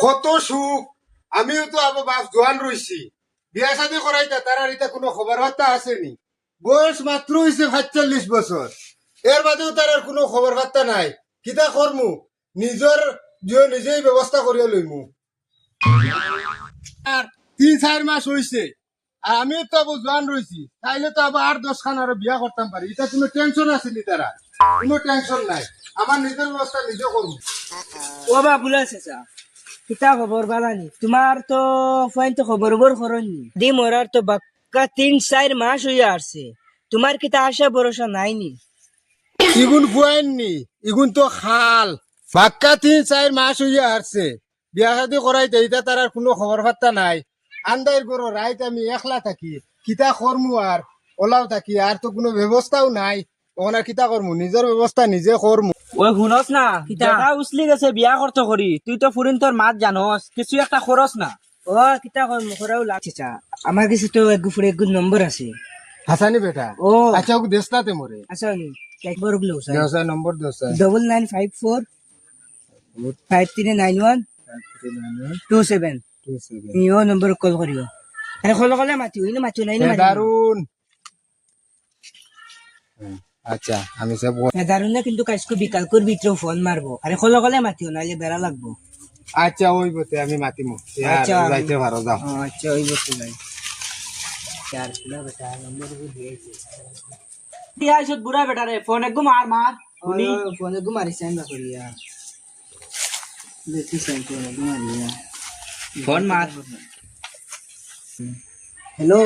কত সুখ। আমিও তো আবার বাপ জোয়ান রইছি, বিয়া শাদী করাইতা তার আর এটা কোনো খবর বার্তা আসেনি। বয়স মাত্র হয়েছে ৪৫ বছর, এর বাদেও তার আর কোনো খবর বার্তা নাই। কিতা করমু, নিজের নিজেই ব্যবস্থা করিয়া লইমু। আর ৩-৪ মাস হইছে, আর আমিও তো আবার জোয়ান রইছি, তাইলে তো আবার ৮-১০ খান আরো বিয়া করতাম পারি। এটা কোনো টেনশন আসেনি, তারা কোনো টেনশন নাই। আমার নিজের ব্যবস্থা নিজে করবো। ও বাবুলা চাচা, কিতা খবর বালানি? তোমার তো ফাইন তো খবর করনি দি মরার তো বাক্কা ৩-৪ মাস হইয়া আসছে। তোমার কিতা আশা ভরসা নাইনি? ইগুন ফুয়াইননি, ইগুন তো খাল বাক্কা ৩-৪ মাস হইয়া আসছে। বিয়া শাদী করাইতে এটা তার আর কোনো খবর বার্তা নাই। আন্দাইর গরো রাইত আমি একলা থাকি, কিতা করমু আর ওলাও থাকি, আর তো কোনো ব্যবস্থাও নাই। তখন আর কিতা করমু, নিজের ব্যবস্থা নিজে করমু। ওই শুনস না, কিতা? বেটা উছলি গেছে বিয়া করতে করি, তুই তো ফুরিন তোর মাত জানস, কিছু একটা খরচ না। ও কিতা কর মুখরাও লাগছে চা। আমার কাছে তো এক নম্বর আছে। হাসানি বেটা, ও আচ্ছা ওকে দেশটাতে মরে আচ্ছা একবার গুলো দেওসাই নম্বর দেওসাই 9954539127 ইও নম্বর কল করিও। আরে কল করলে মাতিও, ইনো মাতিও না, ইনো মাতিও দারুন। আচ্ছা আমি সব দারুন না, কিন্তু কাজকে বিকাল করে ভিতরে ফোন মারবো। আরে কল করলে মাতিও, নাহলে বেড়া লাগবো। আচ্ছা ওই বতে আমি মাতিমু। আচ্ছা, যাইতে পারো, যাও। আচ্ছা ওই বস্তু নাই চার কিলো বেটা নম্বর দিয়েছে। দিয়া আইছত বুড়া বেটা রে, ফোন একগু মার মার শুনি। ফোনে ঘুমারি সাইন না করিয়া দেখি সাইন করে ঘুমারিয়া ফোন মার। হ্যালো,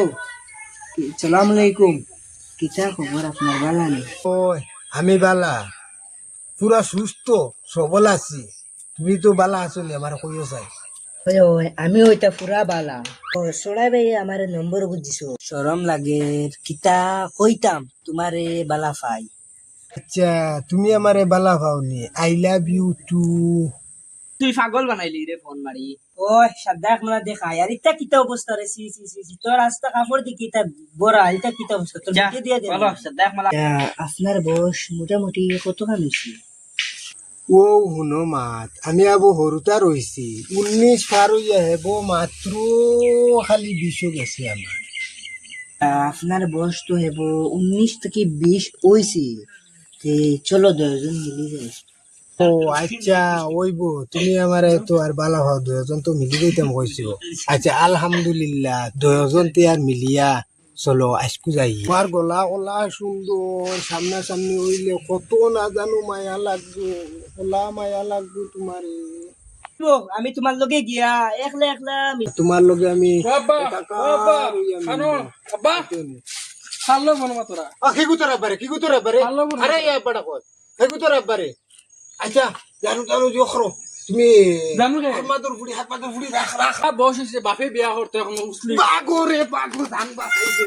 সালাম আলাইকুম। কিতা খবর আপনার? ভালো নেই? ওই আমি বালা, পুরা সুস্থ সবল আছি। তুমি তো বালা আছো নি, আমার কইও চাই। আমি ওইটা পুরা বালা। সরাই ভাই আমার নম্বর বুঝিছো, শরম লাগে কিতা কইতাম তোমারে বালা পাই। আচ্ছা তুমি আমারে বালা পাওনি, আই লাভ ইউ টু। তুই পাগল বানাইলি রে ফোন মারি। ওই সাদ্দাক মারা দেখাই আর ইটা কিতা অবস্থা রে? সি সি সি সি, তোর রাস্তা কাপড় দি কিতা বড়া, এটা কিতা অবস্থা? তোর যা ভিডিও দিয়ে দে। বলো দেখ মালা। আপনার বয়স মোটামুটি কত কামিছি? ও হুনো মাত, আমি আবো হরুতা রইছি, 19 পার হইয়া হেব মাত্র, খালি 20 গেছে আমার। আপনার বয়স তো হেব 19 থেকে 20 হইছে। তে চলো 10 জন মিলি যাই। ও আচ্ছা ওইবো, তুমি আমারে তো আর বালা ভাও, 2জন তো মিলি দিতাম কইছো। আচ্ছা আলহামদুলিল্লাহ, 2জন তে আর মিলিয়া চলো আজকু যাই। তোমার গলা গলা সুন্দর, সামনা সামনি হইলে কত না জানো মায়া লাগবো, গলা মায়া লাগবো তোমারে। আমি তোমার লগে গিয়া একলা একলা তোমার লগে আমি ছাড়লো মনে মা তোরা। কিগুতরা বারে কিগুতরা বারে, আরে ইয়া বড় কত কিগুতরা বারে। আচ্ছা জানো জানো জখরো তুমি জানো রে। হাত মাদুর ফুড়ি রাখ রাখ। বয়স হয়েছে বাপে বিয়া করতে এখন উছলি। পাগো রে পাগো, ধান বাসাইছে।